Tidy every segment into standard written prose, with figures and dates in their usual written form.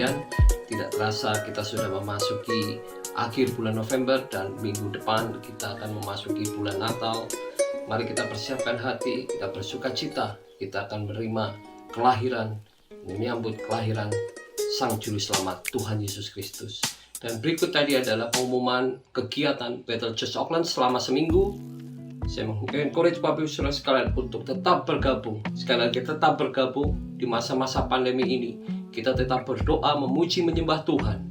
sekalian, tidak terasa kita sudah memasuki akhir bulan November dan minggu depan kita akan memasuki bulan Natal. Mari kita persiapkan hati, kita bersuka cita, kita akan menerima kelahiran, menyambut kelahiran Sang Juru Selamat Tuhan Yesus Kristus. Dan berikut tadi adalah pengumuman kegiatan Bethel Church Auckland selama seminggu. Saya mengencourage Bapak Ibu Saudara sekalian untuk tetap bergabung. Sekali lagi tetap bergabung di masa-masa pandemi ini. Kita tetap berdoa, memuji, menyembah Tuhan.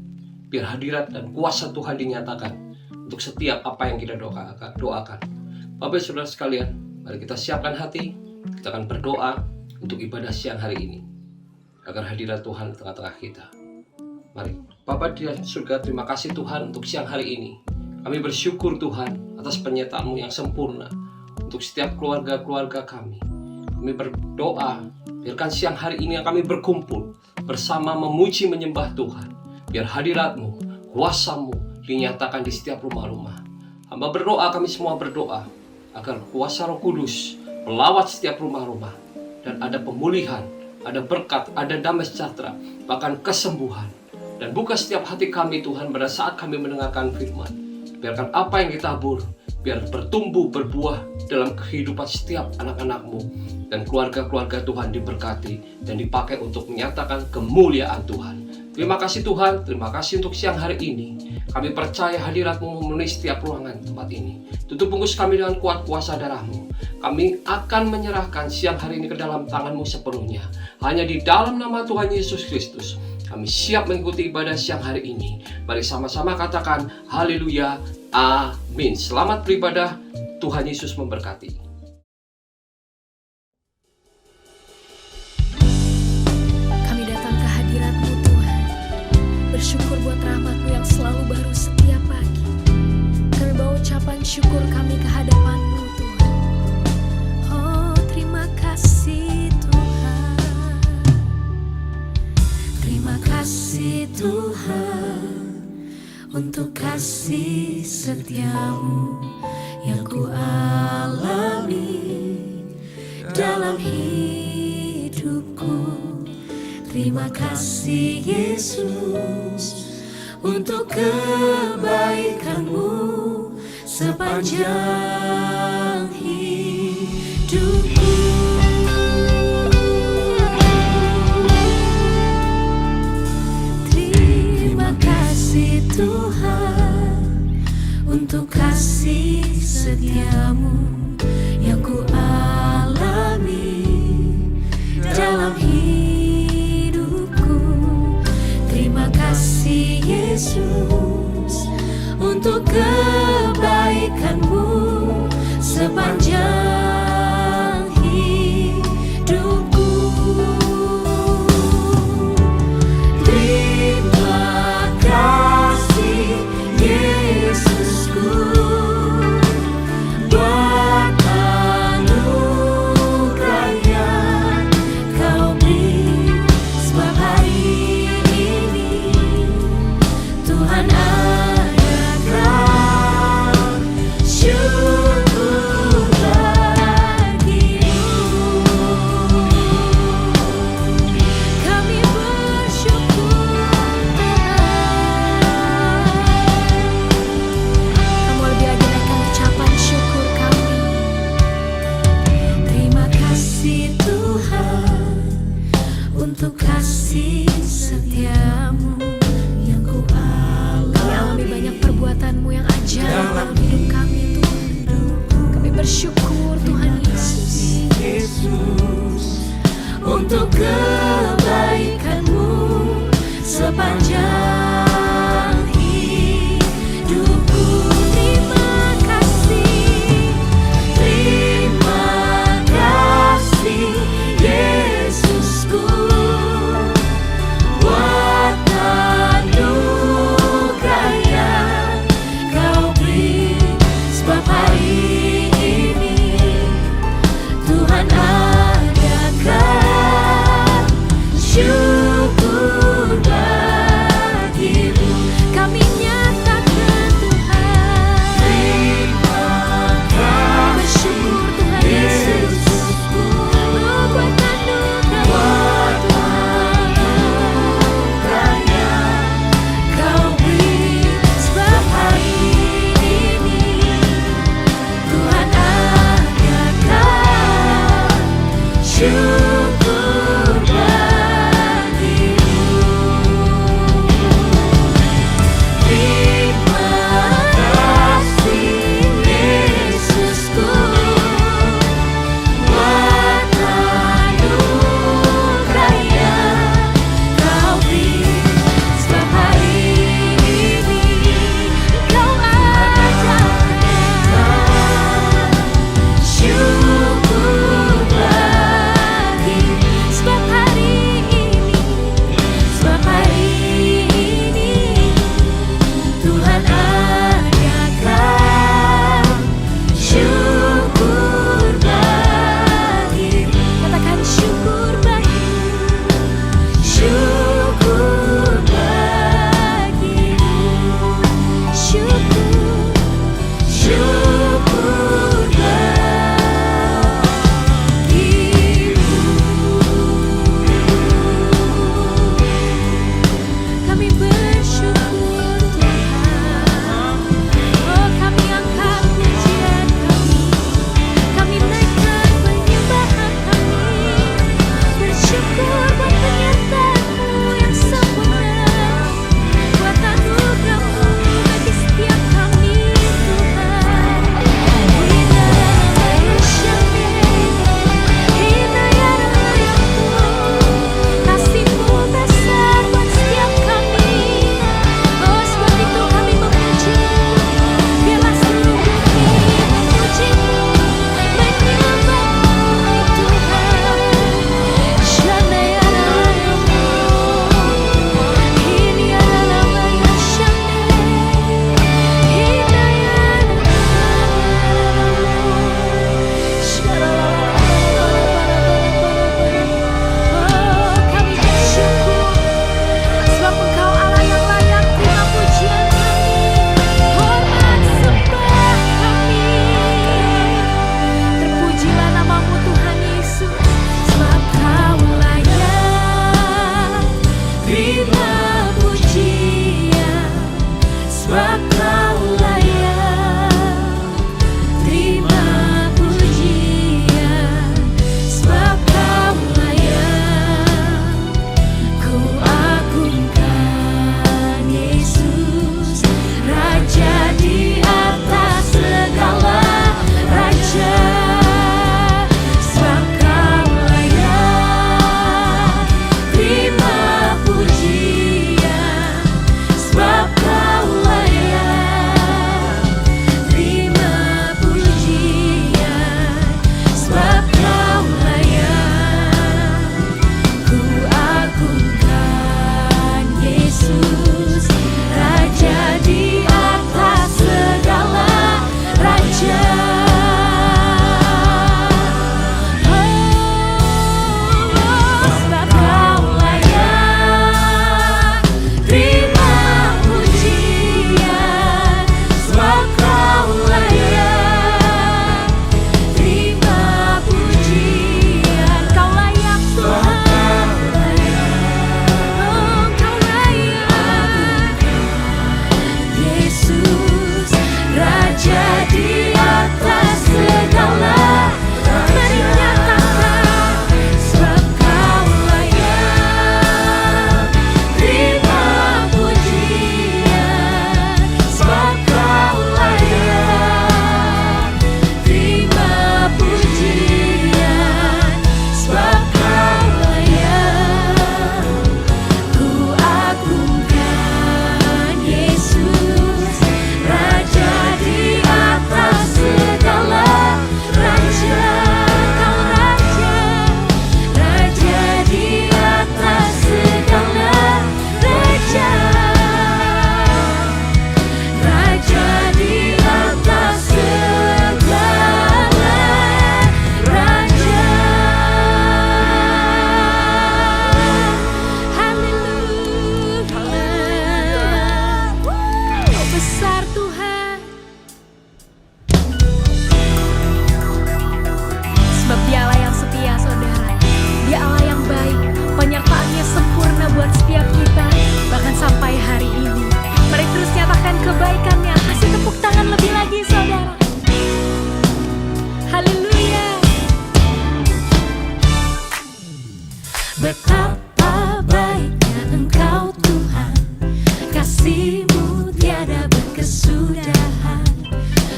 Biar hadirat dan kuasa Tuhan dinyatakan untuk setiap apa yang kita doakan. Bapak Ibu Saudara sekalian, mari kita siapkan hati. Kita akan berdoa untuk ibadah siang hari ini, agar hadirat Tuhan di tengah-tengah kita. Mari, Bapa di surga, terima kasih Tuhan untuk siang hari ini. Kami bersyukur Tuhan atas penyertaan-Mu yang sempurna untuk setiap keluarga-keluarga kami. Kami berdoa, biarkan siang hari ini yang kami berkumpul bersama memuji menyembah Tuhan. Biar hadirat-Mu, kuasa-Mu dinyatakan di setiap rumah-rumah. Hamba berdoa, kami semua berdoa, agar kuasa Roh Kudus melawat setiap rumah-rumah. Dan ada pemulihan, ada berkat, ada damai sejahtera, bahkan kesembuhan. Dan buka setiap hati kami Tuhan pada saat kami mendengarkan firman. Biarkan apa yang ditabur, biar bertumbuh, berbuah dalam kehidupan setiap anak-anak-Mu. Dan keluarga-keluarga Tuhan diberkati dan dipakai untuk menyatakan kemuliaan Tuhan. Terima kasih Tuhan, terima kasih untuk siang hari ini. Kami percaya hadirat-Mu memenuhi setiap ruangan tempat ini. Tutup bungkus kami dengan kuat kuasa darah-Mu. Kami akan menyerahkan siang hari ini ke dalam tangan-Mu sepenuhnya. Hanya di dalam nama Tuhan Yesus Kristus kami siap mengikuti ibadah siang hari ini. Mari sama-sama katakan haleluya, amin. Selamat beribadah, Tuhan Yesus memberkati. Kami datang ke hadirat-Mu Tuhan, bersyukur buat rahmat-Mu yang selalu baru setiap pagi. Kami bawa ucapan syukur kami ke hadapan-Mu Tuhan. Oh, terima kasih Tuhan. Terima kasih Tuhan untuk kasih setia-Mu yang ku alami dalam hidupku. Terima kasih Yesus untuk kebaikan-Mu sepanjang hidupku. Terima kasih Tuhan untuk kasih setia-Mu yang ku alami dalam hidupku. Terima kasih Yesus untuk kebaikan-Mu sepanjang hidupku. Terima kasih Yesusku buat anugerah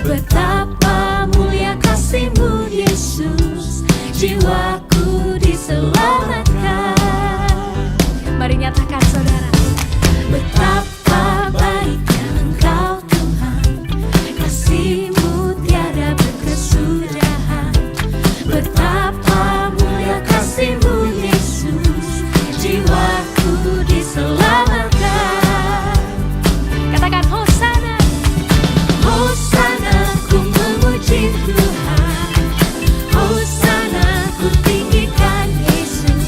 Betapa mulia kasih-Mu Yesus, jiwaku diselamatkan. Mari nyatakan saudara. Betapa baiknya Engkau Tuhan, kasih-Mu tiada berkesudahan. Betapa mulia kasih-Mu Yesus, jiwaku diselamatkan. Katakan Hosana. Hosana, ku memuji Tuhan. Hosana, ku tinggikan Yesus.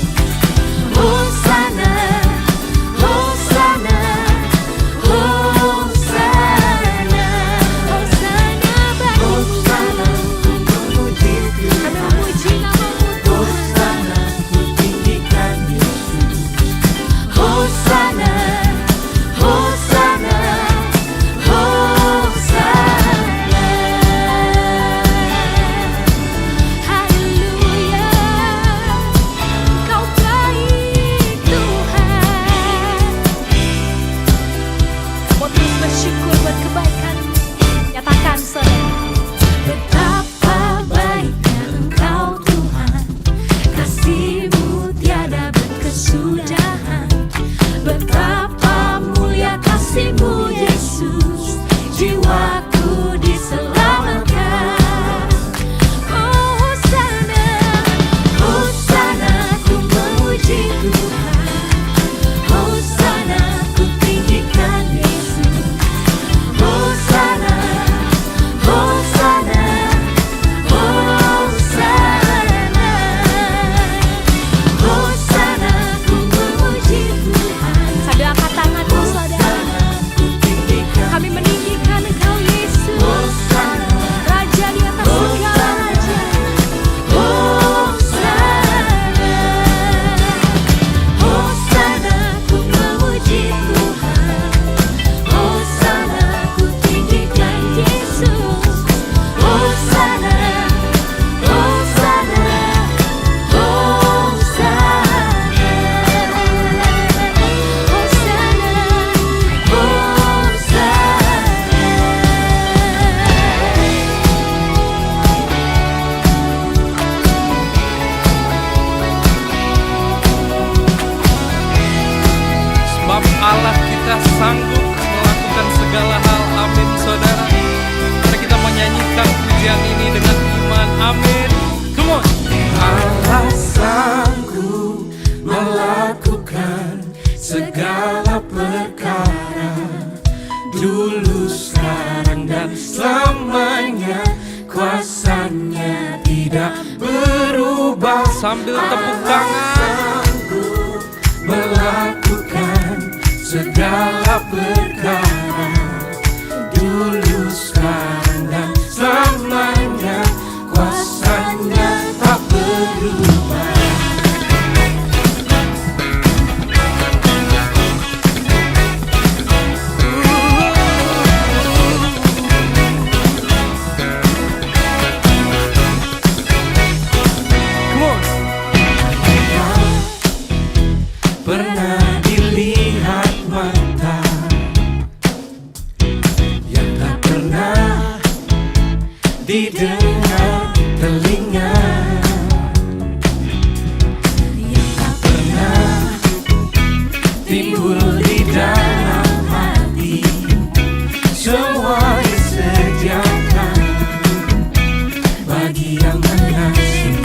Hosana, Hosana, Hosana, Hosana bagi Hosana, ku memuji Tuhan. kami memuji nama-Mu Tuhan. Hosana, ku tinggikan Yesus. Hosana, Hosana, Hosana. Haleluya, Kau baik Tuhan. Mau terus bersyukur buat kebaikan-Mu. Nyatakan saudara. Betapa baiknya Engkau Tuhan, kasih-Mu tiada berkesudahan. Betapa mulia kasih-Mu Yesus, jiwaku diselamatkan. Oh Hosana, Hosana, ku memuji Tuhan. Hosana, ku tinggikan Yesus. Hosana, Hosana, Hosana, Hosana, ku memuji Tuhan. Sambil angkat tanganmu saudara, kami meninggikan Engkau Yesus, Raja di atas segala raja. Hosana, Hosana, ku memuji Tuhan. Hosana, ku tinggikan Yesus. Hosana, Hosana, Sebab Allah kita sanggup melakukan segala hal. Amin saudara. Mari kita menyanyikan pujian ini dengan iman. Amin. Come on. Allah sanggup melakukan segala perkara, dulu, sekarang, dan selamanya. Kuasanya tidak berubah. Sambil tepuk tangan. Sanggup melakukan segala perkara, dulu, sekarang, dan selamanya. Kuasanya tak berubah. Come on. Pernah dilihat mata yang tak pernah didengar telinga, yang tak pernah timbul di dalam hati. Semua disediakan bagi yang mengasihi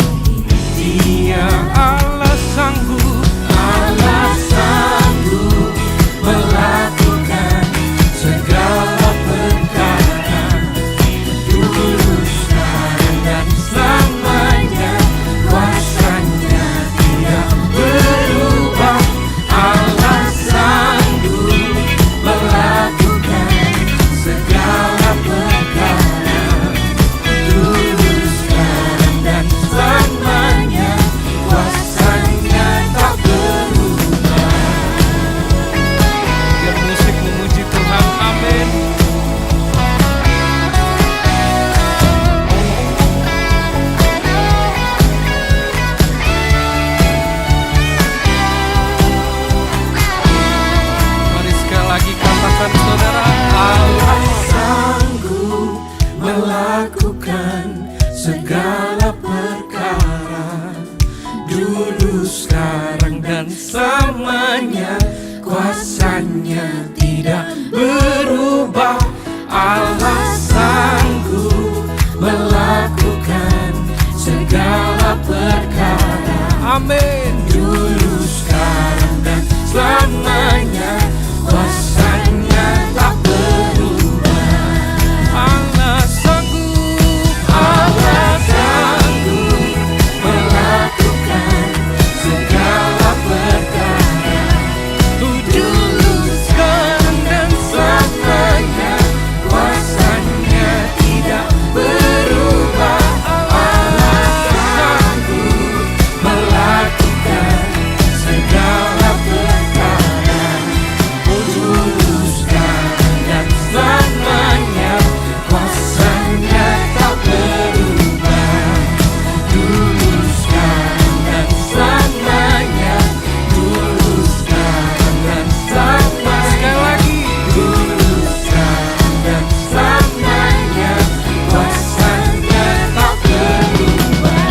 Dia. Allah sanggup. Allah sanggup melakukan segala perkara, dulu, sekarang, melakukan segala perkara, dulu, sekarang, dan selamanya. Kuasanya tidak berubah. Allah sanggup melakukan segala perkara. Amin. Dulu, sekarang, dan selamanya. Kuasanya tak berubah. Allah sanggup. Allah sanggup melakukan segala perkara. Dulu, sekarang, dan selamanya. Kuasanya tidak berubah. Allah sanggup melakukan segala perkara. Dulu, sekarang, dan selamanya. Kuasanya tak berubah. Dulu, sekarang, dan selamanya. Dulu, sekarang, dan selamanya. Sekali lagi. Dulu, sekarang, dan selamanya. Kuasanya tak berubah.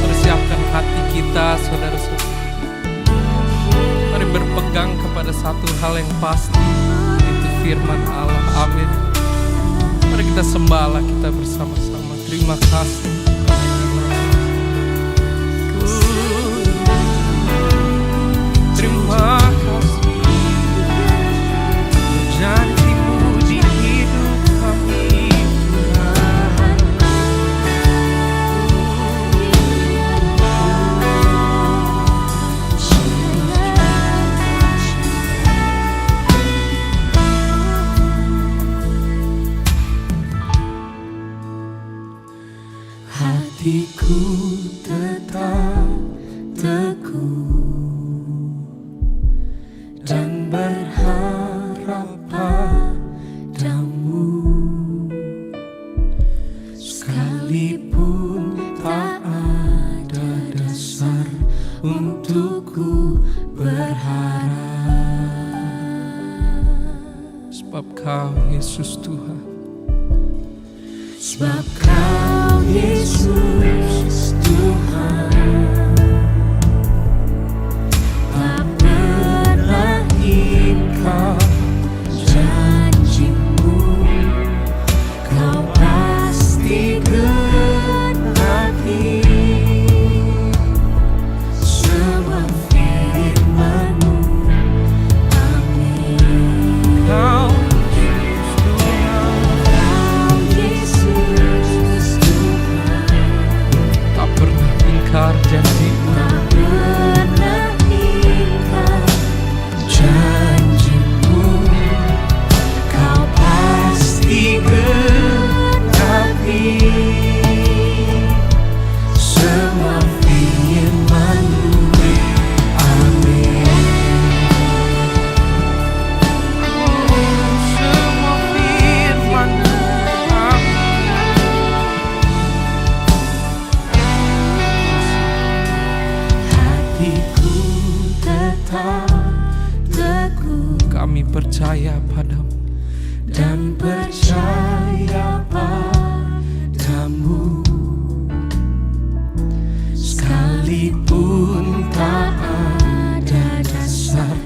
Persiapkan hati kita, saudara-saudara. Mari berpegang kepada satu hal yang pasti, itu firman Allah. Amin. Mari kita sembahlah kita bersama-sama. Terima kasih. Terima kasih. Janjimu di hidup kami, Tuhan. Hatiku tetap teguh dan berharap padamu, sekalipun tak ada dasar untuk ku berharap. Sebab Kau Yesus Tuhan. Sebab Kau Yesus Tuhan, tak pernah ingkar janjimu. Kau pasti genapi semua firman-Mu. Amin. Kau Kau Yesus Tuhan, tak pernah ingkar janji-Mu. tak pernah ingkar janji-Mu. Kau pasti genapi semua firman-Mu. Amin. Semua firman-Mu. Hatiku tetap teguh Kami percaya padamu. dan percaya padamu, sekalipun tak ada dasar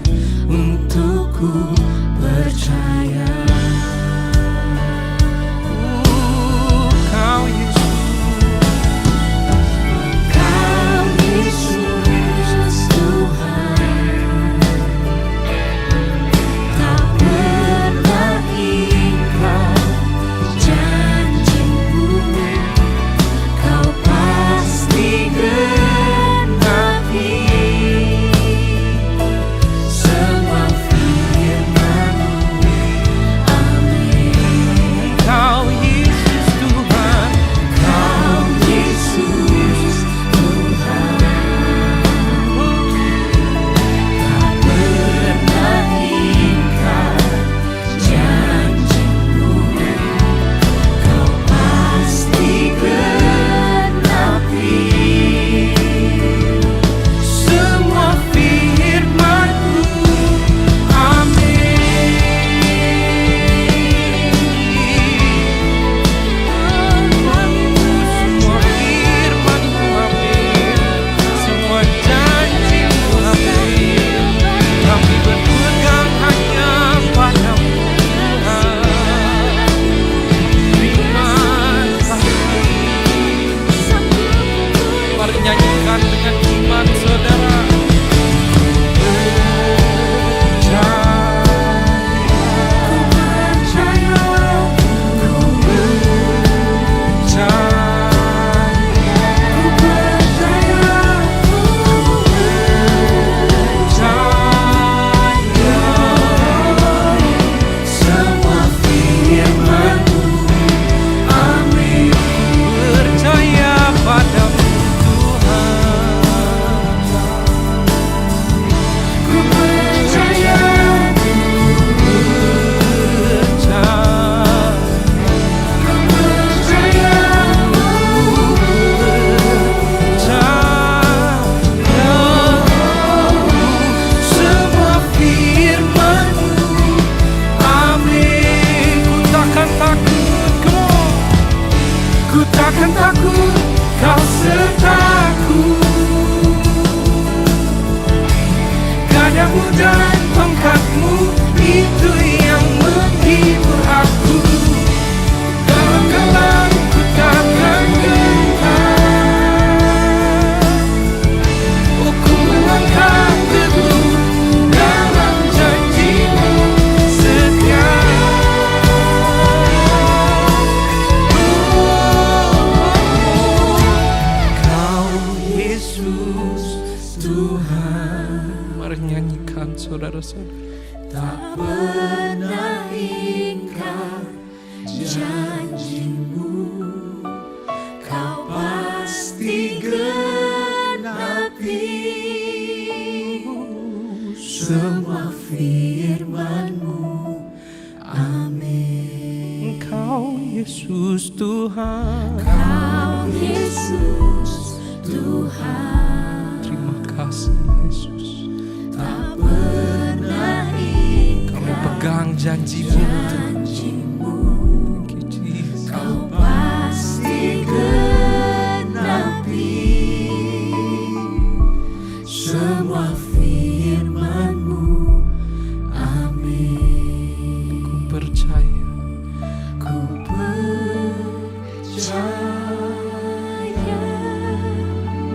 untuk ku percaya. Kau Yesus. Kau Yesus Tuhan, tak pernah ingkar janji-Mu. Kau pasti genapi semua firman. Yesus Tuhan. Mari nyanyikan saudara-saudara. Tak pernah ingkar janjimu, Kau pasti genapi semua firman-Mu. Amin. Engkau Yesus Tuhan. Kau Yesus Tuhan. Terima kasih Yesus. Tak pernah Kami pegang janji-Mu. janjimu, Thank you Jesus. Kau pasti genapi semua firman-Mu. Amin. Ku percaya. Ku percaya,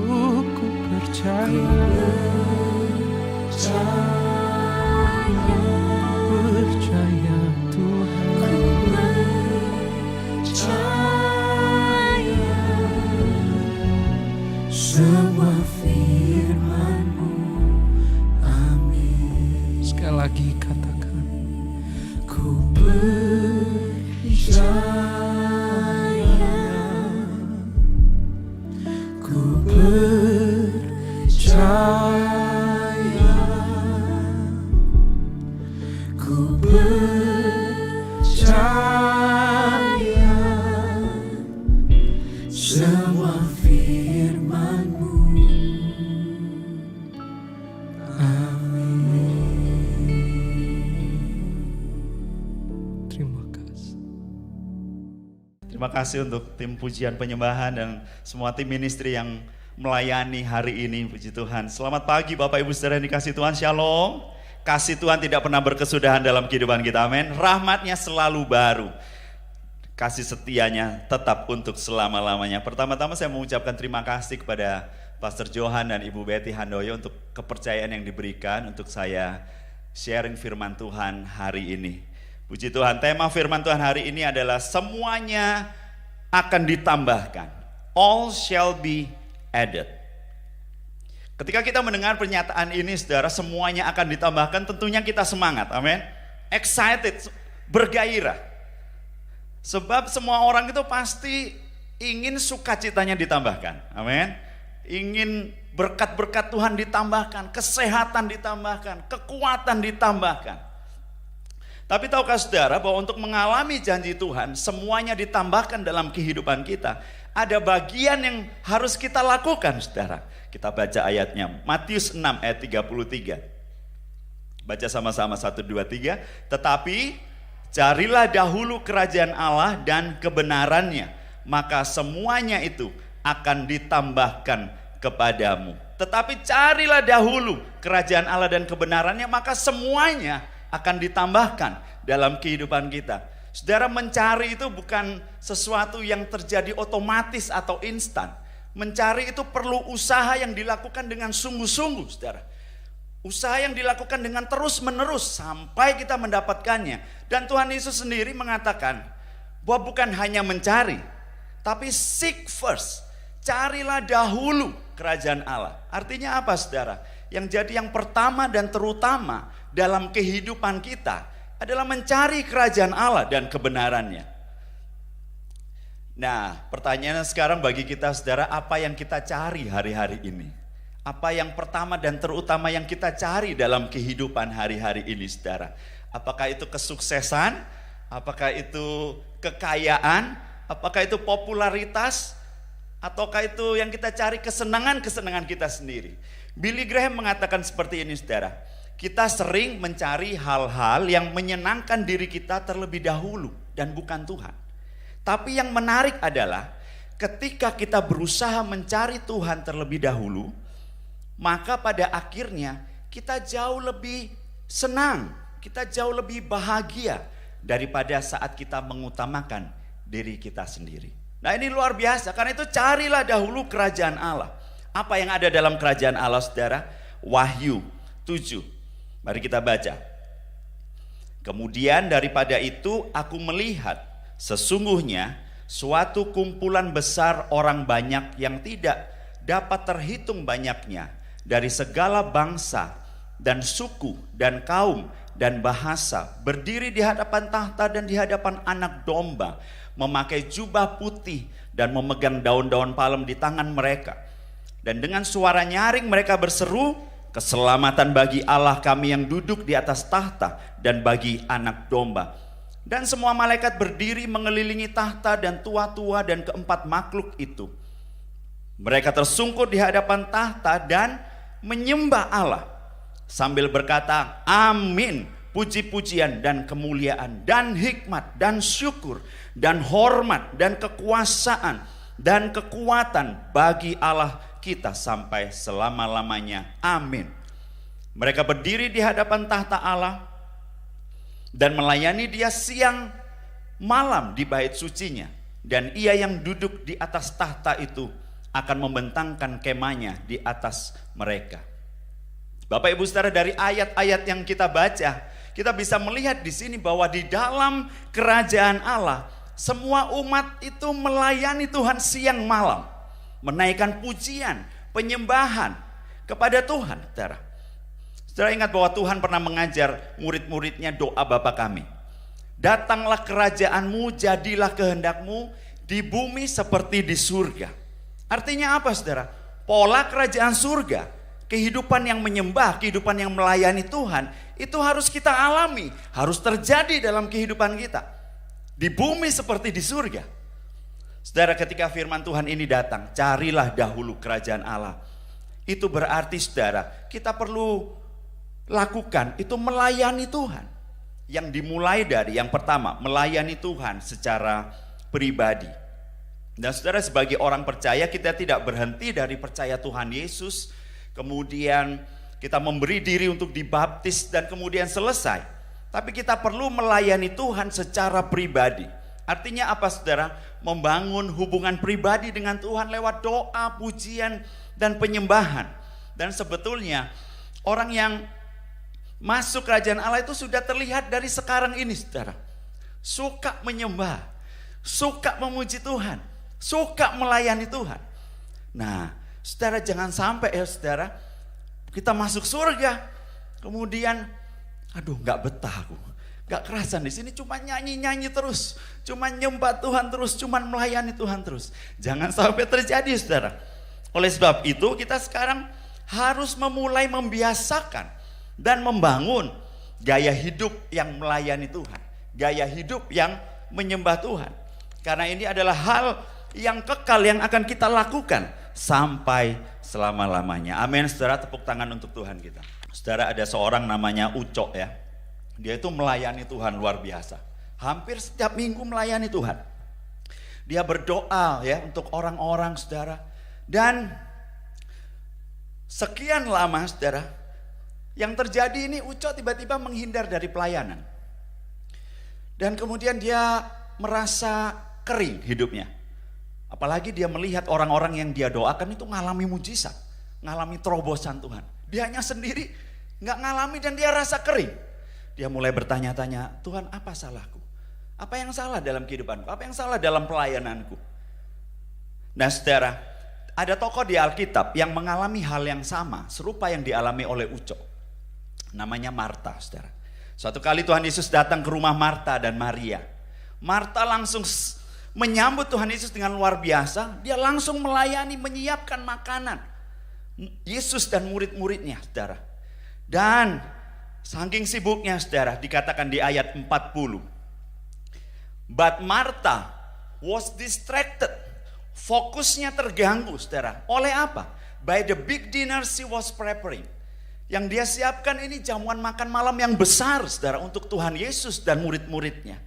Ku percaya. Percaya Tuhan. percaya semua firman-Mu. Amin. Sekali lagi katakan. Ku percaya, ku percaya, ku percaya semua firman-Mu. Terima kasih. Terima kasih untuk tim pujian penyembahan dan semua tim ministry yang melayani hari ini, puji Tuhan. Selamat pagi Bapak Ibu Saudara yang dikasihi Tuhan, Shalom. Kasih Tuhan tidak pernah berkesudahan dalam kehidupan kita, amin. Rahmatnya selalu baru, kasih setianya tetap untuk selama-lamanya. Pertama-tama saya mengucapkan terima kasih kepada Pastor Johan dan Ibu Betty Handoyo untuk kepercayaan yang diberikan untuk saya sharing firman Tuhan hari ini. Puji Tuhan, tema firman Tuhan hari ini adalah semuanya akan ditambahkan. All shall be added. Ketika kita mendengar pernyataan ini, saudara, semuanya akan ditambahkan, tentunya kita semangat, amin. Excited, bergairah. Sebab semua orang itu pasti ingin sukacitanya ditambahkan, amin. Ingin berkat-berkat Tuhan ditambahkan, kesehatan ditambahkan, kekuatan ditambahkan. Tapi tahukah saudara bahwa untuk mengalami janji Tuhan, semuanya ditambahkan dalam kehidupan kita. Ada bagian yang harus kita lakukan, saudara. Kita baca ayatnya, Matius 6 ayat 33. Baca sama-sama 1, 2, 3. Tetapi carilah dahulu kerajaan Allah dan kebenarannya, maka semuanya itu akan ditambahkan kepadamu. Tetapi carilah dahulu kerajaan Allah dan kebenarannya, maka semuanya akan ditambahkan dalam kehidupan kita. Saudara, mencari itu bukan sesuatu yang terjadi otomatis atau instan. Mencari itu perlu usaha yang dilakukan dengan sungguh-sungguh, saudara. Usaha yang dilakukan dengan terus-menerus sampai kita mendapatkannya. Dan Tuhan Yesus sendiri mengatakan bahwa bukan hanya mencari, tapi seek first. Carilah dahulu kerajaan Allah. Artinya apa, saudara? Yang jadi yang pertama dan terutama dalam kehidupan kita adalah mencari kerajaan Allah dan kebenarannya. Nah, pertanyaannya sekarang bagi kita, saudara, apa yang kita cari hari-hari ini? Apa yang pertama dan terutama yang kita cari dalam kehidupan hari-hari ini, saudara? Apakah itu kesuksesan? Apakah itu kekayaan? Apakah itu popularitas? Ataukah itu yang kita cari kesenangan-kesenangan kita sendiri? Billy Graham mengatakan seperti ini, saudara. Kita sering mencari hal-hal yang menyenangkan diri kita terlebih dahulu dan bukan Tuhan. Tapi yang menarik adalah ketika kita berusaha mencari Tuhan terlebih dahulu, maka pada akhirnya kita jauh lebih senang, kita jauh lebih bahagia daripada saat kita mengutamakan diri kita sendiri. Nah, ini luar biasa, karena itu carilah dahulu kerajaan Allah. Apa yang ada dalam kerajaan Allah, saudara? Wahyu 7. Mari kita baca. Kemudian daripada itu aku melihat sesungguhnya suatu kumpulan besar orang banyak yang tidak dapat terhitung banyaknya dari segala bangsa dan suku dan kaum dan bahasa, berdiri di hadapan tahta dan di hadapan Anak Domba, memakai jubah putih dan memegang daun-daun palem di tangan mereka. Dan dengan suara nyaring mereka berseru, keselamatan bagi Allah kami yang duduk di atas tahta dan bagi Anak Domba. Dan semua malaikat berdiri mengelilingi tahta dan tua-tua dan keempat makhluk itu. Mereka tersungkur di hadapan tahta dan menyembah Allah sambil berkata, amin, puji-pujian dan kemuliaan dan hikmat dan syukur dan hormat dan kekuasaan dan kekuatan bagi Allah kita sampai selama-lamanya, amin. Mereka berdiri di hadapan tahta Allah dan melayani Dia siang malam di bait sucinya. Dan Ia yang duduk di atas tahta itu akan membentangkan kemahnya di atas mereka. Bapak Ibu Saudara, dari ayat-ayat yang kita baca, kita bisa melihat di sini bahwa di dalam kerajaan Allah, semua umat itu melayani Tuhan siang malam, menaikkan pujian, penyembahan kepada Tuhan. Saudara ingat bahwa Tuhan pernah mengajar murid-muridnya doa Bapa kami. Datanglah kerajaanmu, jadilah kehendakmu di bumi seperti di surga. Artinya apa saudara? Pola kerajaan surga, kehidupan yang menyembah, kehidupan yang melayani Tuhan, itu harus kita alami, harus terjadi dalam kehidupan kita. Di bumi seperti di surga. Saudara, ketika firman Tuhan ini datang, carilah dahulu kerajaan Allah. Itu berarti saudara, kita perlu lakukan itu melayani Tuhan. Yang dimulai dari yang pertama, melayani Tuhan secara pribadi. Dan saudara, sebagai orang percaya, kita tidak berhenti dari percaya Tuhan Yesus, kemudian kita memberi diri untuk dibaptis dan kemudian selesai. Tapi kita perlu melayani Tuhan secara pribadi. Artinya apa saudara? Membangun hubungan pribadi dengan Tuhan lewat doa, pujian, dan penyembahan. Dan sebetulnya orang yang masuk kerajaan Allah itu sudah terlihat dari sekarang ini saudara. Suka menyembah, suka memuji Tuhan, suka melayani Tuhan. Nah saudara, jangan sampai ya saudara, kita masuk surga kemudian aduh gak betah aku, gak kerasan di sini, cuma nyanyi-nyanyi terus, cuma nyembah Tuhan terus, cuma melayani Tuhan terus. Jangan sampai terjadi saudara. Oleh sebab itu kita sekarang harus memulai membiasakan dan membangun gaya hidup yang melayani Tuhan, gaya hidup yang menyembah Tuhan. Karena ini adalah hal yang kekal yang akan kita lakukan sampai selama-lamanya. Amin saudara, tepuk tangan untuk Tuhan kita. Saudara, ada seorang namanya Ucok ya. Dia itu melayani Tuhan luar biasa. Hampir setiap minggu melayani Tuhan. Dia berdoa ya untuk orang-orang saudara. Dan sekian lama saudara, yang terjadi ini Ucok tiba-tiba menghindar dari pelayanan. Dan kemudian dia merasa kering hidupnya. Apalagi dia melihat orang-orang yang dia doakan itu ngalami mujizat, ngalami terobosan Tuhan. Dianya sendiri gak ngalami dan dia rasa kering. Dia mulai bertanya-tanya, Tuhan apa salahku? Apa yang salah dalam kehidupanku? Apa yang salah dalam pelayananku? Nah saudara, ada tokoh di Alkitab yang mengalami hal yang sama, serupa yang dialami oleh Ucok. Namanya Marta saudara. Suatu kali Tuhan Yesus datang ke rumah Marta dan Maria. Marta langsung menyambut Tuhan Yesus dengan luar biasa. Dia langsung melayani, menyiapkan makanan Yesus dan murid-muridnya saudara. Dan saking sibuknya saudara, dikatakan di ayat 40. But Martha was distracted. Fokusnya terganggu saudara. Oleh apa? By the big dinner she was preparing. Yang dia siapkan ini jamuan makan malam yang besar saudara, untuk Tuhan Yesus dan murid-muridnya.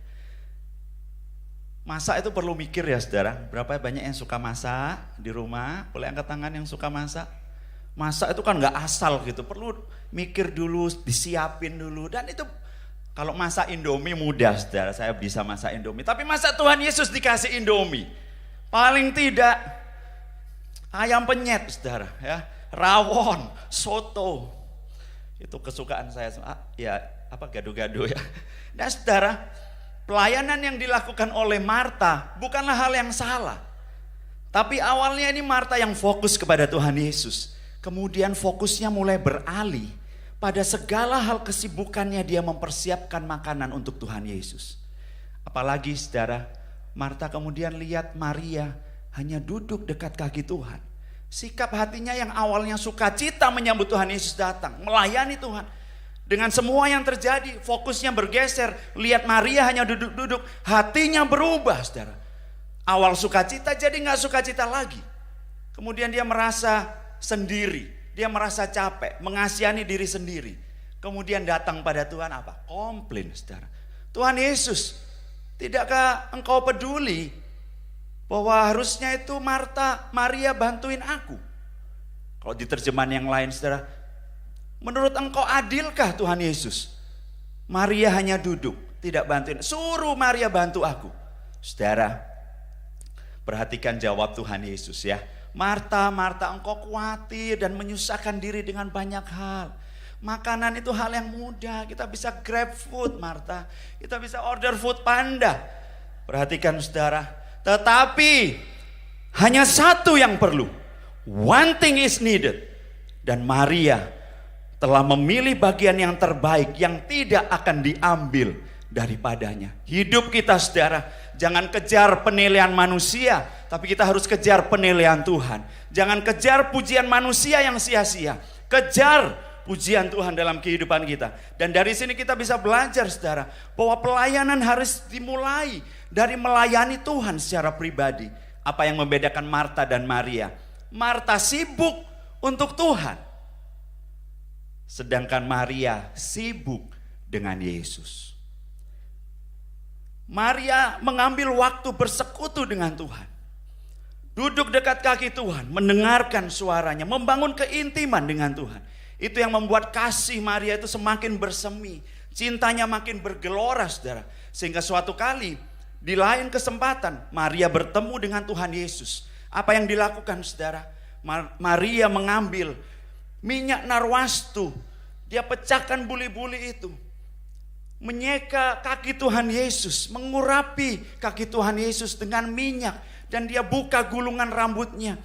Masak itu perlu mikir ya saudara. Berapa banyak yang suka masak di rumah? Boleh angkat tangan yang suka masak. Masak itu kan gak asal gitu, perlu mikir dulu, disiapin dulu. Dan itu kalau masak Indomie mudah saudara, saya bisa masak Indomie. Tapi masak Tuhan Yesus dikasih Indomie, paling tidak ayam penyet saudara ya, rawon, soto. Itu kesukaan saya ya, apa gado-gado ya. Nah saudara, pelayanan yang dilakukan oleh Marta bukanlah hal yang salah. Tapi awalnya ini Marta yang fokus kepada Tuhan Yesus. Kemudian fokusnya mulai beralih pada segala hal kesibukannya dia mempersiapkan makanan untuk Tuhan Yesus. Apalagi saudara, Marta kemudian lihat Maria hanya duduk dekat kaki Tuhan. Sikap hatinya yang awalnya sukacita menyambut Tuhan Yesus datang, melayani Tuhan. Dengan semua yang terjadi, fokusnya bergeser. Lihat Maria hanya duduk-duduk, hatinya berubah saudara. Awal sukacita jadi gak sukacita lagi. Kemudian dia merasa sendiri, dia merasa capek, mengasihani diri sendiri. Kemudian datang pada Tuhan apa? Komplain saudara. Tuhan Yesus, tidakkah engkau peduli bahwa harusnya itu Maria bantuin aku? Kalau di terjemahan yang lain saudara, menurut engkau adilkah Tuhan Yesus? Maria hanya duduk, tidak bantuin. Suruh Maria bantu aku. Saudara, perhatikan jawab Tuhan Yesus ya. Marta, Marta, engkau khawatir dan menyusahkan diri dengan banyak hal. Makanan itu hal yang mudah. Kita bisa grab food Marta. Kita bisa order food panda. Perhatikan saudara. Tetapi hanya satu yang perlu. One thing is needed. Dan Maria telah memilih bagian yang terbaik yang tidak akan diambil daripadanya. Hidup kita saudara, jangan kejar penilaian manusia, tapi kita harus kejar penilaian Tuhan. Jangan kejar pujian manusia yang sia-sia. Kejar pujian Tuhan dalam kehidupan kita. Dan dari sini kita bisa belajar saudara, bahwa pelayanan harus dimulai dari melayani Tuhan secara pribadi. Apa yang membedakan Marta dan Maria? Marta sibuk untuk Tuhan, sedangkan Maria sibuk dengan Yesus. Maria mengambil waktu bersekutu dengan Tuhan. Duduk dekat kaki Tuhan, mendengarkan suaranya, membangun keintiman dengan Tuhan. Itu yang membuat kasih Maria itu semakin bersemi, cintanya makin bergelora saudara. Sehingga suatu kali di lain kesempatan Maria bertemu dengan Tuhan Yesus. Apa yang dilakukan saudara? Maria mengambil minyak narwastu, dia pecahkan buli-buli itu, menyeka kaki Tuhan Yesus, mengurapi kaki Tuhan Yesus dengan minyak. Dan dia buka gulungan rambutnya.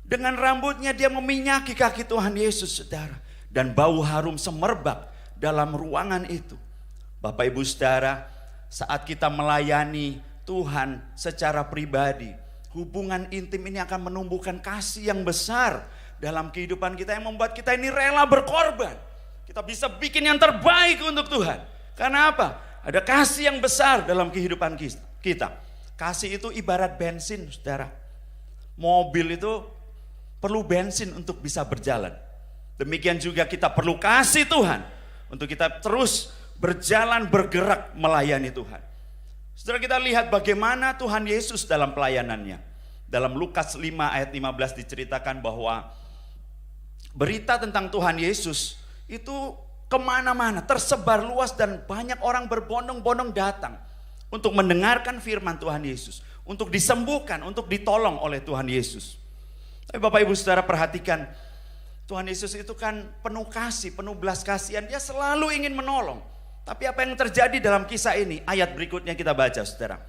Dengan rambutnya dia meminyaki kaki Tuhan Yesus saudara. Dan bau harum semerbak dalam ruangan itu. Bapak ibu saudara, saat kita melayani Tuhan secara pribadi, hubungan intim ini akan menumbuhkan kasih yang besar dalam kehidupan kita, yang membuat kita ini rela berkorban. Kita bisa bikin yang terbaik untuk Tuhan. Karena apa? Ada kasih yang besar dalam kehidupan kita. Kasih itu ibarat bensin saudara. Mobil itu perlu bensin untuk bisa berjalan. Demikian juga kita perlu kasih Tuhan untuk kita terus berjalan, bergerak melayani Tuhan. Saudara, kita lihat bagaimana Tuhan Yesus dalam pelayanannya. Dalam Lukas 5 ayat 15 diceritakan bahwa berita tentang Tuhan Yesus itu kemana-mana, tersebar luas, dan banyak orang berbondong-bondong datang untuk mendengarkan firman Tuhan Yesus, untuk disembuhkan, untuk ditolong oleh Tuhan Yesus. Tapi Bapak Ibu Saudara perhatikan, Tuhan Yesus itu kan penuh kasih, penuh belas kasihan, dia selalu ingin menolong. Tapi apa yang terjadi dalam kisah ini? Ayat berikutnya kita baca saudara.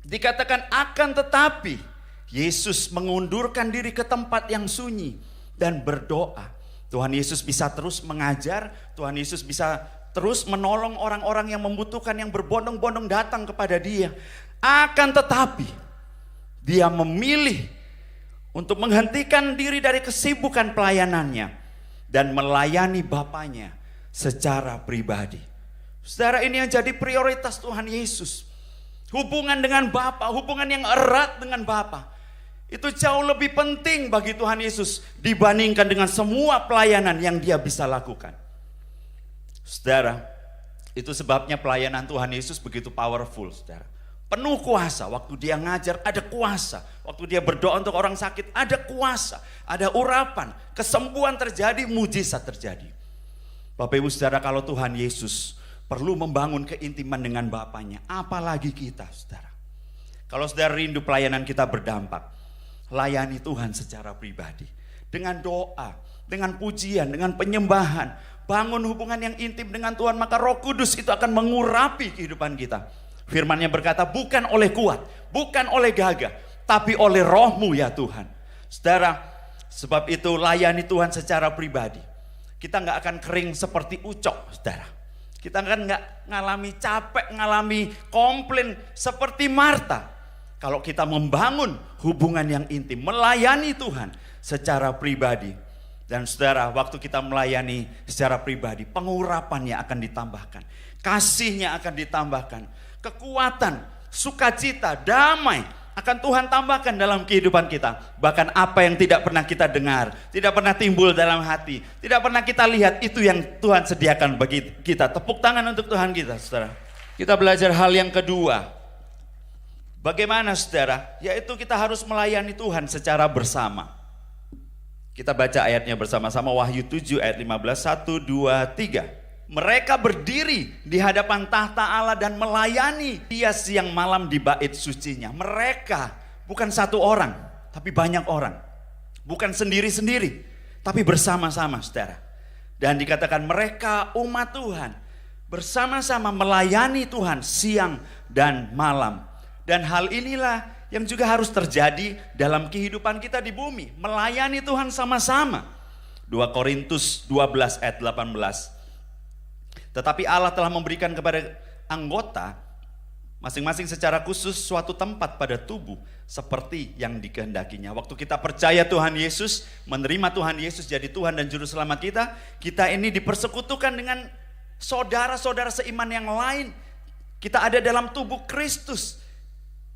Dikatakan akan tetapi Yesus mengundurkan diri ke tempat yang sunyi dan berdoa. Tuhan Yesus bisa terus mengajar, Tuhan Yesus bisa terus menolong orang-orang yang membutuhkan, yang berbondong-bondong datang kepada dia. Akan tetapi dia memilih untuk menghentikan diri dari kesibukan pelayanannya dan melayani Bapaknya secara pribadi. Saudara, ini yang jadi prioritas Tuhan Yesus. Hubungan dengan Bapa, hubungan yang erat dengan Bapa, itu jauh lebih penting bagi Tuhan Yesus dibandingkan dengan semua pelayanan yang dia bisa lakukan. Saudara, itu sebabnya pelayanan Tuhan Yesus begitu powerful saudara. Penuh kuasa, waktu dia ngajar ada kuasa. Waktu dia berdoa untuk orang sakit ada kuasa. Ada urapan, kesembuhan terjadi, mujizat terjadi. Bapak Ibu Saudara, kalau Tuhan Yesus perlu membangun keintiman dengan Bapaknya, apalagi kita saudara. Kalau saudara rindu pelayanan kita berdampak, layani Tuhan secara pribadi. Dengan doa, dengan pujian, dengan penyembahan. Bangun hubungan yang intim dengan Tuhan, maka Roh Kudus itu akan mengurapi kehidupan kita. Firman-Nya berkata bukan oleh kuat, bukan oleh gagah, tapi oleh roh-Mu ya Tuhan. Saudara, sebab itu layani Tuhan secara pribadi. Kita nggak akan kering seperti ucok, saudara. Kita kan nggak ngalami capek, ngalami komplain seperti Marta. Kalau kita membangun hubungan yang intim, melayani Tuhan secara pribadi. Dan saudara, waktu kita melayani secara pribadi, pengurapannya akan ditambahkan. Kasihnya akan ditambahkan. Kekuatan, sukacita, damai akan Tuhan tambahkan dalam kehidupan kita. Bahkan apa yang tidak pernah kita dengar, tidak pernah timbul dalam hati, tidak pernah kita lihat, itu yang Tuhan sediakan bagi kita. Tepuk tangan untuk Tuhan kita, saudara. Kita belajar hal yang kedua. Bagaimana, saudara? Yaitu kita harus melayani Tuhan secara bersama. Kita baca ayatnya bersama-sama, Wahyu 7 ayat 15, 1, 2, 3. Mereka berdiri di hadapan tahta Allah dan melayani Dia siang malam di bait sucinya. Mereka bukan satu orang, tapi banyak orang. Bukan sendiri-sendiri, tapi bersama-sama, saudara. Dan dikatakan mereka umat Tuhan bersama-sama melayani Tuhan siang dan malam. Dan hal inilah yang juga harus terjadi dalam kehidupan kita di bumi. Melayani Tuhan sama-sama. 2 Korintus 12 ayat 18. Tetapi Allah telah memberikan kepada anggota masing-masing secara khusus suatu tempat pada tubuh seperti yang dikehendakinya. Waktu kita percaya Tuhan Yesus, menerima Tuhan Yesus jadi Tuhan dan Juru Selamat kita ini dipersekutukan dengan saudara-saudara seiman yang lain. Kita ada dalam tubuh Kristus.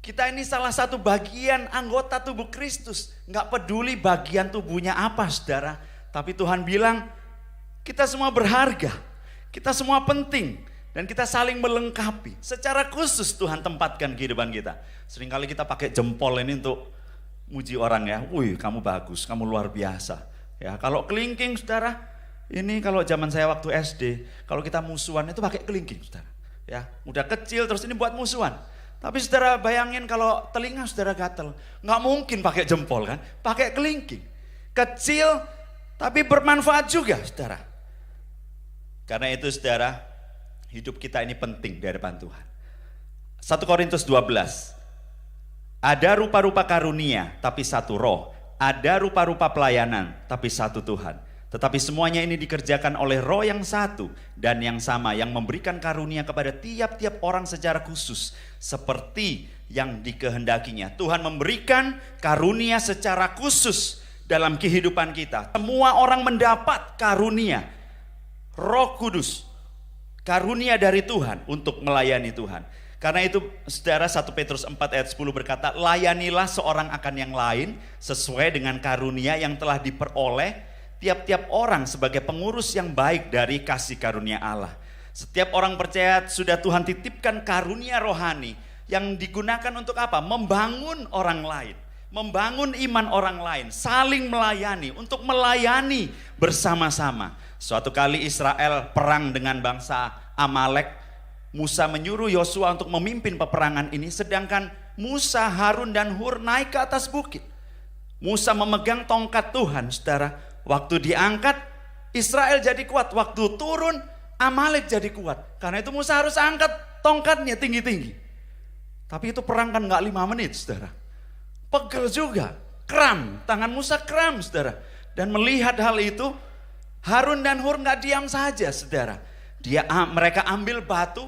Kita ini salah satu bagian anggota tubuh Kristus. Nggak peduli bagian tubuhnya apa, saudara. Tapi Tuhan bilang, kita semua berharga. Kita semua penting dan kita saling melengkapi. Secara khusus Tuhan tempatkan kehidupan kita. Seringkali kita pakai jempol ini untuk muji orang ya. Wih, kamu bagus, kamu luar biasa. Ya, kalau kelingking, saudara, ini kalau zaman saya waktu SD, kalau kita musuhan itu pakai kelingking, saudara. Ya, udah kecil terus ini buat musuhan. Tapi saudara bayangin kalau telinga saudara gatel, nggak mungkin pakai jempol kan? Pakai kelingking. Kecil tapi bermanfaat juga, saudara. Karena itu saudara, hidup kita ini penting di hadapan Tuhan. 1 Korintus 12. Ada rupa-rupa karunia, tapi satu roh. Ada rupa-rupa pelayanan, tapi satu Tuhan. Tetapi semuanya ini dikerjakan oleh roh yang satu dan yang sama, yang memberikan karunia kepada tiap-tiap orang secara khusus, seperti yang dikehendakinya. Tuhan memberikan karunia secara khusus dalam kehidupan kita. Semua orang mendapat karunia. Roh Kudus, karunia dari Tuhan untuk melayani Tuhan. Karena itu saudara, 1 Petrus 4 ayat 10 berkata, layanilah seorang akan yang lain sesuai dengan karunia yang telah diperoleh tiap-tiap orang sebagai pengurus yang baik dari kasih karunia Allah. Setiap orang percaya sudah Tuhan titipkan karunia rohani yang digunakan untuk apa? Membangun orang lain, membangun iman orang lain, saling melayani, untuk melayani bersama-sama. Suatu kali Israel perang dengan bangsa Amalek. Musa menyuruh Yosua untuk memimpin peperangan ini, sedangkan Musa, Harun dan Hur naik ke atas bukit. Musa memegang tongkat Tuhan, saudara. Waktu diangkat, Israel jadi kuat. Waktu turun, Amalek jadi kuat. Karena itu Musa harus angkat tongkatnya tinggi-tinggi. Tapi itu perang kan gak 5 menit, saudara. Pegel juga, kram, tangan Musa kram, saudara. Dan melihat hal itu, Harun dan Hur gak diam saja, saudara. Mereka ambil batu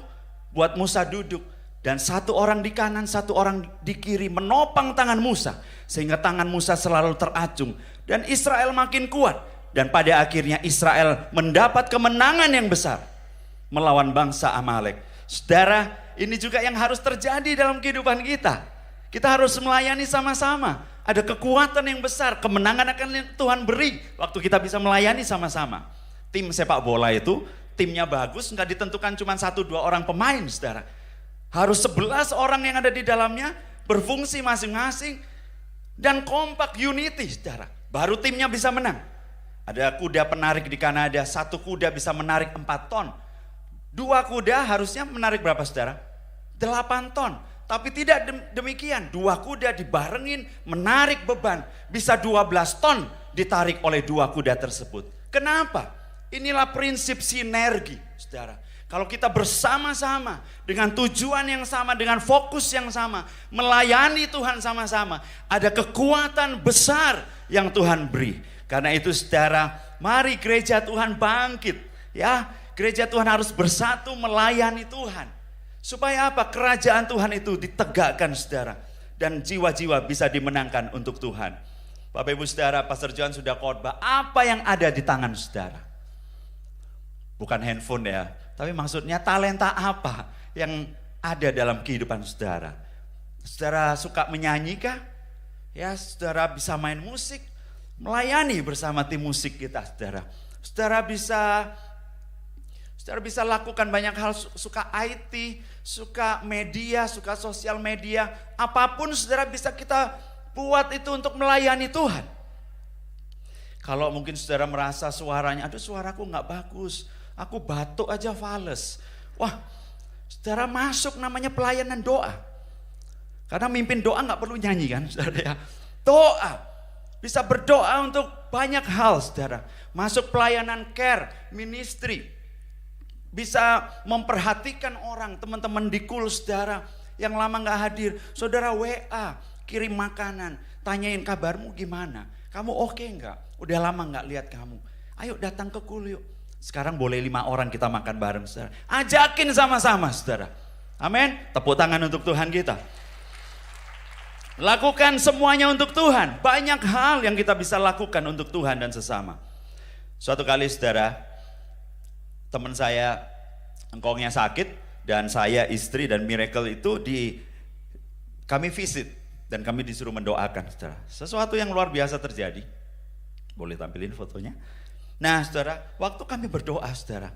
buat Musa duduk. Dan satu orang di kanan, satu orang di kiri menopang tangan Musa. Sehingga tangan Musa selalu teracung. Dan Israel makin kuat. Dan pada akhirnya Israel mendapat kemenangan yang besar melawan bangsa Amalek. Saudara, ini juga yang harus terjadi dalam kehidupan kita. Kita harus melayani sama-sama. Ada kekuatan yang besar, kemenangan akan Tuhan beri waktu kita bisa melayani sama-sama. Tim sepak bola itu, timnya bagus, nggak ditentukan cuma 1-2 orang pemain, saudara. Harus 11 orang yang ada di dalamnya, berfungsi masing-masing, dan kompak, unity, saudara. Baru timnya bisa menang. Ada kuda penarik di Kanada, 1 kuda bisa menarik 4 ton. 2 kuda harusnya menarik berapa, saudara? 8 ton. Tapi tidak demikian, 2 kuda dibarengin menarik beban, bisa 12 ton ditarik oleh 2 kuda tersebut. Kenapa? Inilah prinsip sinergi, saudara. Kalau kita bersama-sama dengan tujuan yang sama, dengan fokus yang sama, melayani Tuhan sama-sama, ada kekuatan besar yang Tuhan beri. Karena itu saudara, mari gereja Tuhan bangkit. Ya, gereja Tuhan harus bersatu melayani Tuhan. Supaya apa? Kerajaan Tuhan itu ditegakkan saudara. Dan jiwa-jiwa bisa dimenangkan untuk Tuhan. Bapak Ibu saudara, Pastor John sudah khotbah. Apa yang ada di tangan saudara? Bukan handphone ya. Tapi maksudnya talenta apa yang ada dalam kehidupan saudara? Saudara suka menyanyi kah? Ya, saudara bisa main musik, melayani bersama tim musik kita saudara. Saudara bisa lakukan banyak hal, suka IT, suka media, suka sosial media. Apapun saudara bisa kita buat itu untuk melayani Tuhan. Kalau mungkin saudara merasa suaranya, aduh suaraku gak bagus, aku batuk aja fales. Wah, saudara masuk namanya pelayanan doa. Karena mimpin doa gak perlu nyanyi kan saudara ya. Doa, bisa berdoa untuk banyak hal saudara. Masuk pelayanan care, ministry. Bisa memperhatikan orang, teman-teman di kul saudara yang lama gak hadir. Saudara WA, kirim makanan, tanyain kabarmu gimana. Kamu oke enggak? Udah lama gak lihat kamu. Ayo datang ke kul yuk. Sekarang boleh 5 orang kita makan bareng saudara. Ajakin sama-sama saudara. Amin. Tepuk tangan untuk Tuhan kita. Lakukan semuanya untuk Tuhan. Banyak hal yang kita bisa lakukan untuk Tuhan dan sesama. Suatu kali saudara, teman saya engkongnya sakit dan saya, istri dan Miracle itu kami visit dan kami disuruh mendoakan saudara. Sesuatu yang luar biasa terjadi. Boleh tampilin fotonya. Nah saudara, waktu kami berdoa saudara,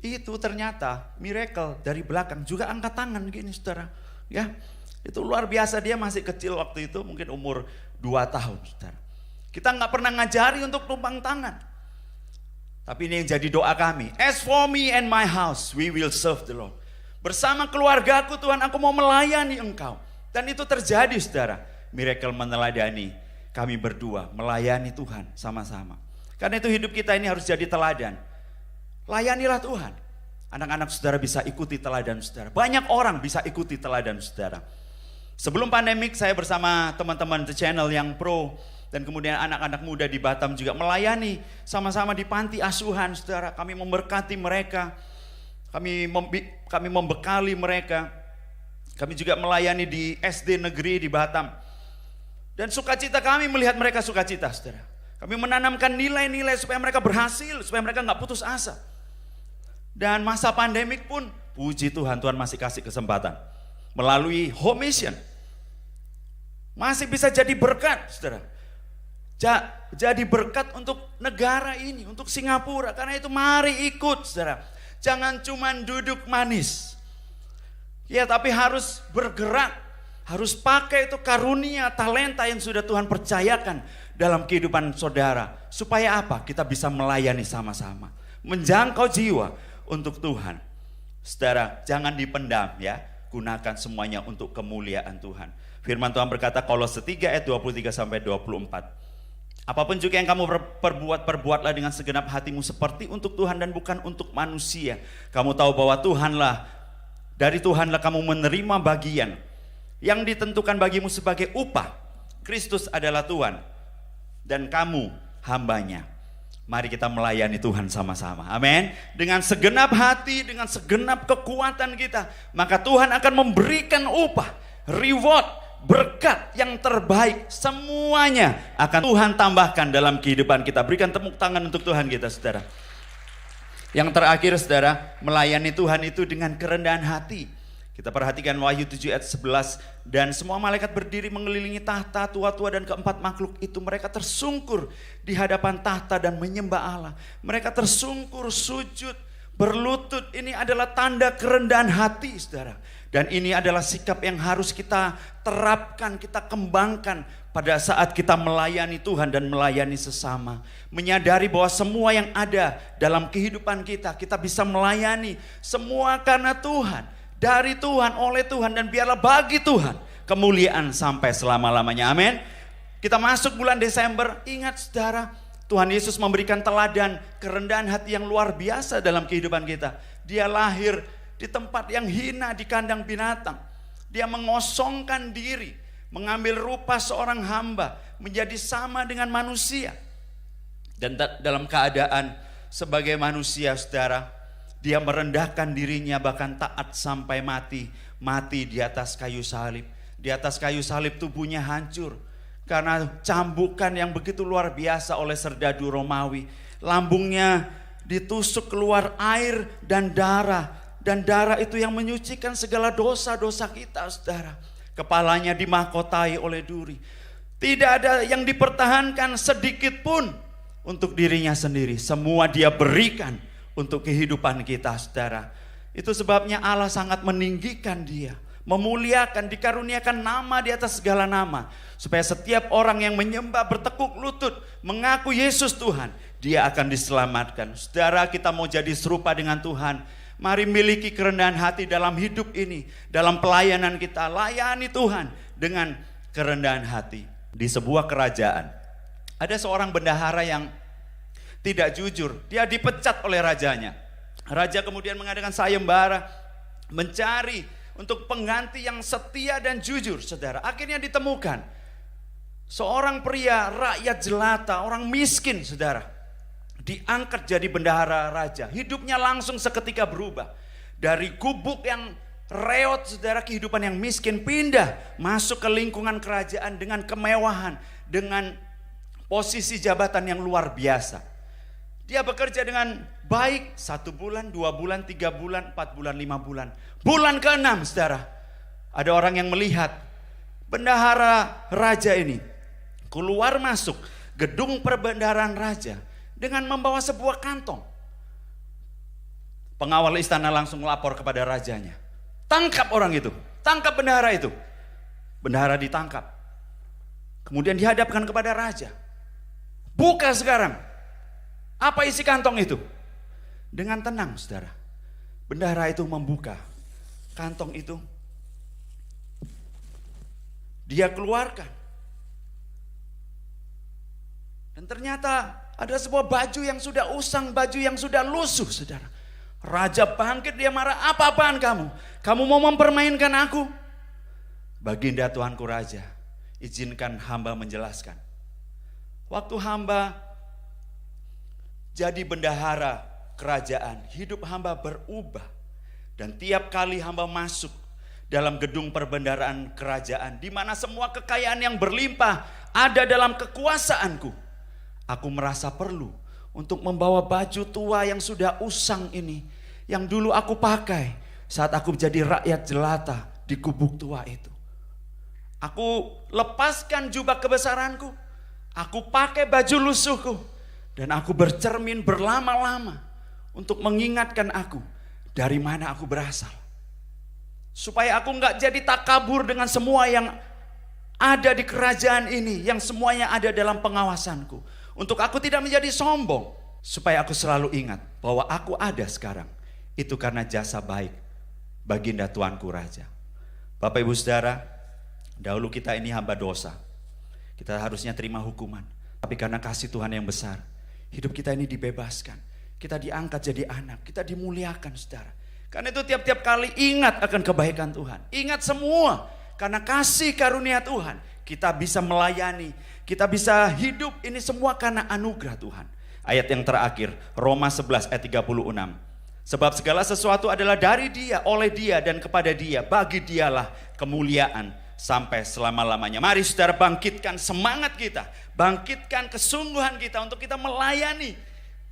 itu ternyata Miracle dari belakang juga angkat tangan gini saudara. Ya, itu luar biasa, dia masih kecil waktu itu, mungkin umur 2 tahun saudara. Kita nggak pernah ngajari untuk tumpang tangan. Tapi ini yang jadi doa kami. As for me and my house, we will serve the Lord. Bersama keluargaku Tuhan, aku mau melayani Engkau. Dan itu terjadi saudara. Miracle meneladani kami berdua melayani Tuhan sama-sama. Karena itu hidup kita ini harus jadi teladan. Layanilah Tuhan. Anak-anak saudara bisa ikuti teladan saudara. Banyak orang bisa ikuti teladan saudara. Sebelum pandemik saya bersama teman-teman The Channel yang pro dan kemudian anak-anak muda di Batam juga melayani sama-sama di panti asuhan saudara. Kami memberkati mereka, kami membekali mereka. Kami juga melayani di SD negeri di Batam. Dan sukacita kami melihat mereka sukacita saudara. Kami menanamkan nilai-nilai supaya mereka berhasil, supaya mereka gak putus asa. Dan masa pandemik pun puji Tuhan, Tuhan masih kasih kesempatan. Melalui home mission. Masih bisa jadi berkat saudara. Jadi berkat untuk negara ini, untuk Singapura. Karena itu mari ikut saudara. Jangan cuma duduk manis. Ya, tapi harus bergerak. Harus pakai itu karunia, talenta yang sudah Tuhan percayakan dalam kehidupan saudara. Supaya apa? Kita bisa melayani sama-sama. Menjangkau jiwa untuk Tuhan. Saudara, jangan dipendam ya. Gunakan semuanya untuk kemuliaan Tuhan. Firman Tuhan berkata Kolose 3 ayat 23 sampai 24. Apapun juga yang kamu perbuat, perbuatlah dengan segenap hatimu seperti untuk Tuhan dan bukan untuk manusia. Kamu tahu bahwa dari Tuhanlah kamu menerima bagian yang ditentukan bagimu sebagai upah. Kristus adalah Tuhan dan kamu hambanya. Mari kita melayani Tuhan sama-sama. Amin. Dengan segenap hati, dengan segenap kekuatan kita, maka Tuhan akan memberikan upah, reward, berkat yang terbaik. Semuanya akan Tuhan tambahkan dalam kehidupan kita. Berikan tepuk tangan untuk Tuhan kita saudara. Yang terakhir saudara, melayani Tuhan itu dengan kerendahan hati. Kita perhatikan Wahyu 7 ayat 11. Dan semua malaikat berdiri mengelilingi tahta, tua-tua dan keempat makhluk itu. Mereka tersungkur di hadapan tahta dan menyembah Allah. Mereka tersungkur, sujud, berlutut. Ini adalah tanda kerendahan hati saudara. Dan ini adalah sikap yang harus kita terapkan, kita kembangkan pada saat kita melayani Tuhan dan melayani sesama. Menyadari bahwa semua yang ada dalam kehidupan kita, kita bisa melayani semua karena Tuhan, dari Tuhan, oleh Tuhan, dan biarlah bagi Tuhan kemuliaan sampai selama-lamanya. Amin. Kita masuk bulan Desember, ingat saudara, Tuhan Yesus memberikan teladan kerendahan hati yang luar biasa dalam kehidupan kita. Dia lahir di tempat yang hina, di kandang binatang. Dia mengosongkan diri, mengambil rupa seorang hamba, menjadi sama dengan manusia. Dan dalam keadaan sebagai manusia, saudara, dia merendahkan dirinya bahkan taat sampai mati. Mati di atas kayu salib. Di atas kayu salib tubuhnya hancur karena cambukan yang begitu luar biasa oleh serdadu Romawi. Lambungnya ditusuk keluar air dan darah. Dan darah itu yang menyucikan segala dosa-dosa kita, saudara. Kepalanya dimahkotai oleh duri. Tidak ada yang dipertahankan sedikit pun untuk dirinya sendiri. Semua dia berikan untuk kehidupan kita, saudara. Itu sebabnya Allah sangat meninggikan dia, memuliakan, dikaruniakan nama di atas segala nama. Supaya setiap orang yang menyembah, bertekuk lutut, mengaku Yesus Tuhan, dia akan diselamatkan. Saudara, kita mau jadi serupa dengan Tuhan. Mari miliki kerendahan hati dalam hidup ini. Dalam pelayanan kita, layani Tuhan dengan kerendahan hati. Di sebuah kerajaan, ada seorang bendahara yang tidak jujur. Dia dipecat oleh rajanya. Raja kemudian mengadakan sayembara, mencari untuk pengganti yang setia dan jujur, saudara. Akhirnya ditemukan seorang pria rakyat jelata, orang miskin, saudara. Diangkat jadi bendahara raja. Hidupnya langsung seketika berubah. Dari gubuk yang reot, saudara, kehidupan yang miskin, pindah masuk ke lingkungan kerajaan dengan kemewahan, dengan posisi jabatan yang luar biasa. Dia bekerja dengan baik 1 bulan, 2 bulan, 3 bulan, 4 bulan, 5 bulan. Bulan ke-6, saudara, ada orang yang melihat bendahara raja ini keluar masuk gedung perbendaharaan raja dengan membawa sebuah kantong. Pengawal istana langsung melapor kepada rajanya. Tangkap orang itu, tangkap bendahara itu. Bendahara ditangkap. Kemudian dihadapkan kepada raja. Buka sekarang. Apa isi kantong itu? Dengan tenang, saudara, bendahara itu membuka kantong itu. Dia keluarkan. Dan ternyata ada sebuah baju yang sudah usang, baju yang sudah lusuh, saudara. Raja bangkit, dia marah. Apa-apaan kamu? Kamu mau mempermainkan aku? Baginda Tuanku Raja, izinkan hamba menjelaskan. Waktu hamba jadi bendahara kerajaan, hidup hamba berubah. Dan tiap kali hamba masuk dalam gedung perbendaharaan kerajaan, di mana semua kekayaan yang berlimpah ada dalam kekuasaanku, aku merasa perlu untuk membawa baju tua yang sudah usang ini, yang dulu aku pakai saat aku menjadi rakyat jelata di gubuk tua itu. Aku lepaskan jubah kebesaranku, aku pakai baju lusuhku, dan aku bercermin berlama-lama untuk mengingatkan aku dari mana aku berasal. Supaya aku enggak jadi takabur dengan semua yang ada di kerajaan ini, yang semuanya ada dalam pengawasanku. Untuk aku tidak menjadi sombong, supaya aku selalu ingat bahwa aku ada sekarang. Itu karena jasa baik Baginda Tuanku Raja. Bapak Ibu Saudara, dahulu kita ini hamba dosa. Kita harusnya terima hukuman. Tapi karena kasih Tuhan yang besar, hidup kita ini dibebaskan. Kita diangkat jadi anak, kita dimuliakan, saudara. Karena itu tiap-tiap kali ingat akan kebaikan Tuhan. Ingat semua, karena kasih karunia Tuhan, kita bisa melayani, kita bisa hidup, ini semua karena anugerah Tuhan. Ayat yang terakhir, Roma 11 ayat 36. Sebab segala sesuatu adalah dari Dia, oleh Dia, dan kepada Dia. Bagi Dialah kemuliaan sampai selama-lamanya. Mari saudara, bangkitkan semangat kita, bangkitkan kesungguhan kita untuk kita melayani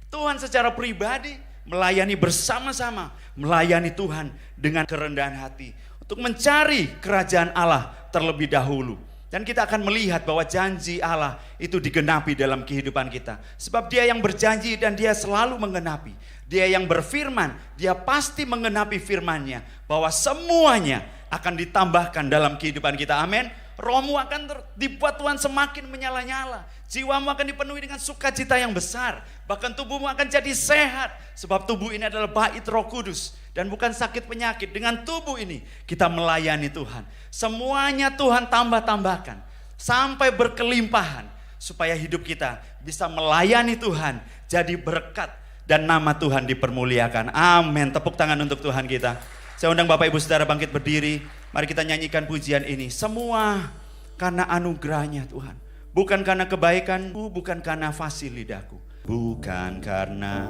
Tuhan secara pribadi, melayani bersama-sama, melayani Tuhan dengan kerendahan hati, untuk mencari kerajaan Allah terlebih dahulu. Dan kita akan melihat bahwa janji Allah itu digenapi dalam kehidupan kita. Sebab Dia yang berjanji dan Dia selalu menggenapi. Dia yang berfirman, Dia pasti menggenapi firman-Nya, bahwa semuanya akan ditambahkan dalam kehidupan kita. Amin. Rohmu akan dibuat Tuhan semakin menyala-nyala. Jiwamu akan dipenuhi dengan sukacita yang besar. Bahkan tubuhmu akan jadi sehat. Sebab tubuh ini adalah bait Roh Kudus dan bukan sakit penyakit. Dengan tubuh ini kita melayani Tuhan. Semuanya Tuhan tambah-tambahkan sampai berkelimpahan, supaya hidup kita bisa melayani Tuhan, jadi berkat dan nama Tuhan dipermuliakan. Amin. Tepuk tangan untuk Tuhan kita. Saya undang Bapak Ibu Saudara bangkit berdiri. Mari kita nyanyikan pujian ini. Semua karena anugerahnya Tuhan. Bukan karena kebaikanmu, bukan karena fasih lidahku. Bukan karena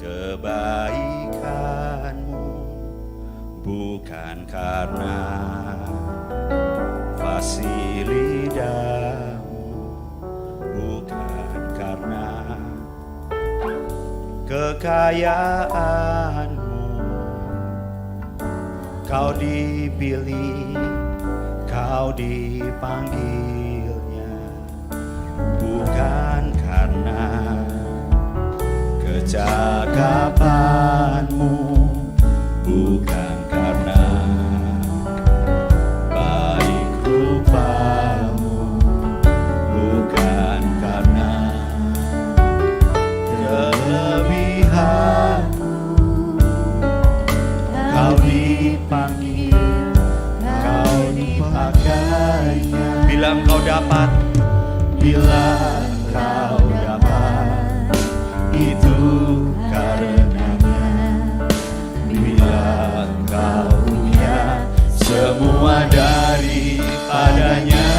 kebaikanmu, bukan karena fasih lidahmu, bukan karena kekayaanmu. Kau dipilih, kau dipanggilnya, bukan karena kecakapanmu, bukan karena baik rupamu, bukan karena kelebihanmu. Kau dipanggil, kau dipakainya. Bila engkau dapat, bila engkau dapat, itu karenanya. Bila engkau punya semua daripadanya,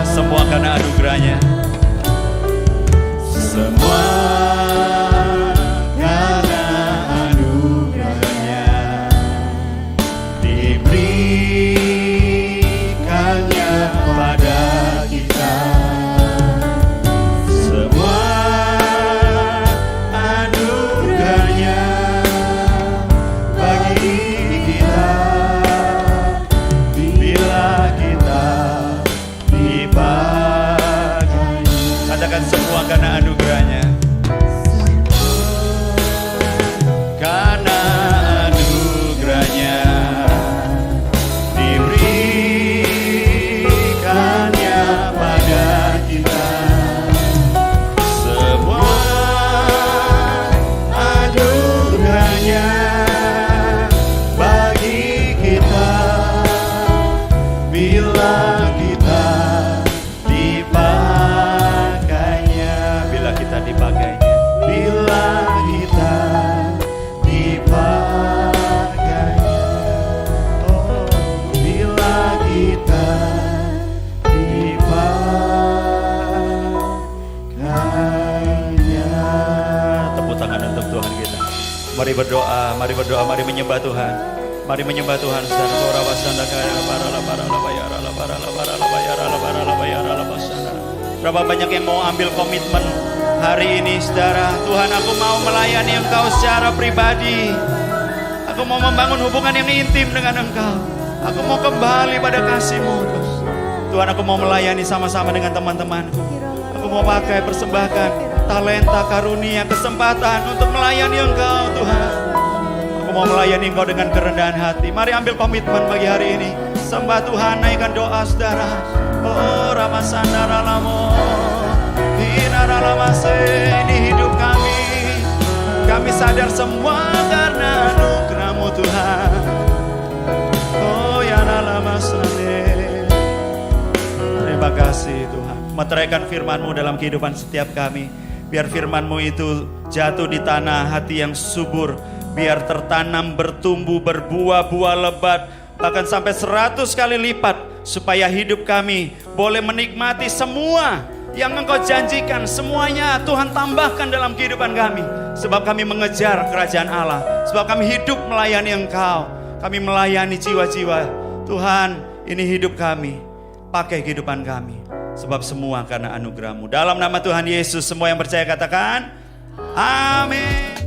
semua karena anugerahnya. Semua karena anugerahnya, diberikannya pada kita. Semua anugerahnya bagi kita, bila kita dipakai. Katakan semua karena anugerahnya. Karena anugerahnya diberikannya pada kita. Semua anugerahnya bagi kita, bila kita dipakainya. Bila kita dipakainya, bila kita dipakainya. Oh, bila kita dipakainya. Tepuk tangan untuk Tuhan kita. Mari berdoa, mari berdoa, mari menyembah Tuhan. Mari menyembah Tuhan. Berapa banyak yang mau ambil komitmen hari ini, saudara? Tuhan, aku mau melayani Engkau secara pribadi. Aku mau membangun hubungan yang intim dengan Engkau. Aku mau kembali pada kasih-Mu. Tuhan, aku mau melayani sama-sama dengan teman-temanku. Aku mau pakai, persembahkan talenta, karunia, kesempatan untuk melayani Engkau, Tuhan. Aku mau melayani Engkau dengan kerendahan hati. Mari ambil komitmen pagi hari ini. Sembah Tuhan, naikkan doa, saudara. Oh, Ramasandara Lamo, Hinara Lamase, ini hidup kami. Kami sadar semua karena anugerah-Mu, Tuhan. Oh, Yana Lamasane. Terima kasih Tuhan. Meteraikan firman-Mu dalam kehidupan setiap kami. Biar firman-Mu itu jatuh di tanah hati yang subur. Biar tertanam, bertumbuh, berbuah-buah lebat, bahkan sampai 100 kali lipat. Supaya hidup kami boleh menikmati semua yang Engkau janjikan. Semuanya Tuhan tambahkan dalam kehidupan kami. Sebab kami mengejar kerajaan Allah. Sebab kami hidup melayani Engkau. Kami melayani jiwa-jiwa. Tuhan, ini hidup kami. Pakai kehidupan kami. Sebab semua karena anugerah-Mu. Dalam nama Tuhan Yesus, semua yang percaya katakan amin.